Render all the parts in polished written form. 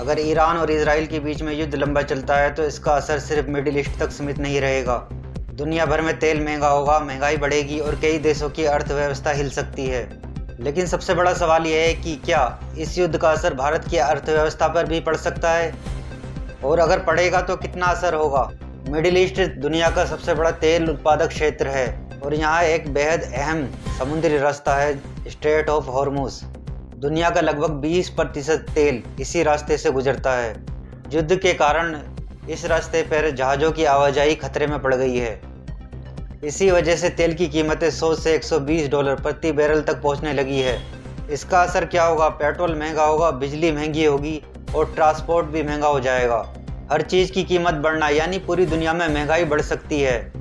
अगर ईरान और इसराइल के बीच में युद्ध लंबा चलता है तो इसका असर सिर्फ मिडिल ईस्ट तक सीमित नहीं रहेगा। दुनिया भर में तेल महंगा होगा, महंगाई बढ़ेगी और कई देशों की अर्थव्यवस्था हिल सकती है। लेकिन सबसे बड़ा सवाल यह है कि क्या इस युद्ध का असर भारत की अर्थव्यवस्था पर भी पड़ सकता है, और अगर पड़ेगा तो कितना असर होगा। मिडिल ईस्ट दुनिया का सबसे बड़ा तेल उत्पादक क्षेत्र है और यहाँ एक बेहद अहम समुद्री रास्ता है, स्ट्रेट ऑफ हॉर्मुज। दुनिया का लगभग 20% तेल इसी रास्ते से गुजरता है। युद्ध के कारण इस रास्ते पर जहाज़ों की आवाजाही खतरे में पड़ गई है। इसी वजह से तेल की कीमतें 100 से $120 प्रति बैरल तक पहुंचने लगी है। इसका असर क्या होगा? पेट्रोल महंगा होगा, बिजली महंगी होगी और ट्रांसपोर्ट भी महंगा हो जाएगा। हर चीज़ की कीमत बढ़ना यानी पूरी दुनिया में महंगाई बढ़ सकती है।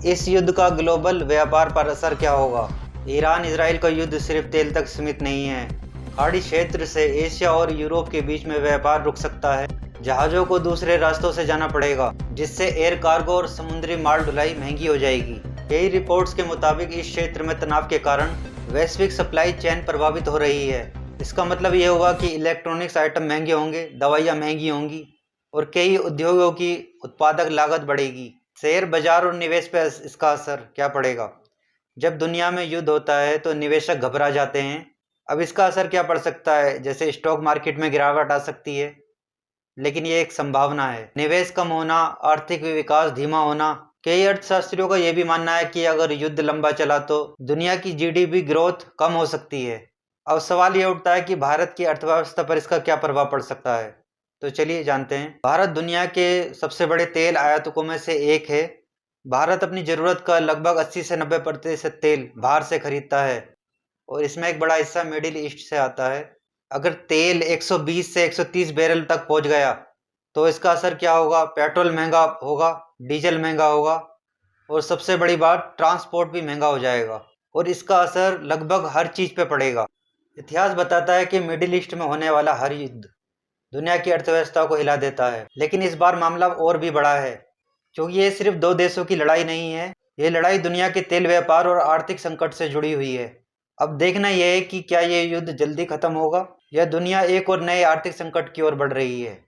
इस युद्ध का ग्लोबल व्यापार पर असर क्या होगा? ईरान इसराइल का युद्ध सिर्फ तेल तक सीमित नहीं है। खाड़ी क्षेत्र से एशिया और यूरोप के बीच में व्यापार रुक सकता है। जहाज़ों को दूसरे रास्तों से जाना पड़ेगा, जिससे एयर कार्गो और समुद्री माल ढुलाई महंगी हो जाएगी। कई रिपोर्ट्स के मुताबिक इस क्षेत्र में तनाव के कारण वैश्विक सप्लाई चेन प्रभावित हो रही है। इसका मतलब ये होगा कि इलेक्ट्रॉनिक्स आइटम महंगे होंगे, दवाइयाँ महंगी होंगी और कई उद्योगों की उत्पादक लागत बढ़ेगी। शेयर बाजार और निवेश पर इसका असर क्या पड़ेगा? जब दुनिया में युद्ध होता है तो निवेशक घबरा जाते हैं। अब इसका असर क्या पड़ सकता है? जैसे स्टॉक मार्केट में गिरावट आ सकती है, लेकिन ये एक संभावना है। निवेश कम होना, आर्थिक विकास धीमा होना। कई अर्थशास्त्रियों का यह भी मानना है कि अगर युद्ध लंबा चला तो दुनिया की जीडीपी ग्रोथ कम हो सकती है। अब सवाल यह उठता है कि भारत की अर्थव्यवस्था पर इसका क्या प्रभाव पड़ सकता है। तो चलिए जानते हैं। भारत दुनिया के सबसे बड़े तेल आयातकों में से एक है। भारत अपनी ज़रूरत का लगभग 80 से 90% तेल बाहर से खरीदता है और इसमें एक बड़ा हिस्सा मिडिल ईस्ट से आता है। अगर तेल 120 से 130 बैरल तक पहुंच गया तो इसका असर क्या होगा? पेट्रोल महंगा होगा, डीजल महंगा होगा और सबसे बड़ी बात, ट्रांसपोर्ट भी महंगा हो जाएगा और इसका असर लगभग हर चीज़ पे पड़ेगा। इतिहास बताता है कि मिडिल ईस्ट में होने वाला हर युद्ध दुनिया की अर्थव्यवस्था को हिला देता है। लेकिन इस बार मामला और भी बड़ा है, क्योंकि ये सिर्फ दो देशों की लड़ाई नहीं है। ये लड़ाई दुनिया के तेल व्यापार और आर्थिक संकट से जुड़ी हुई है। अब देखना यह है कि क्या ये युद्ध जल्दी खत्म होगा या दुनिया एक और नए आर्थिक संकट की ओर बढ़ रही है।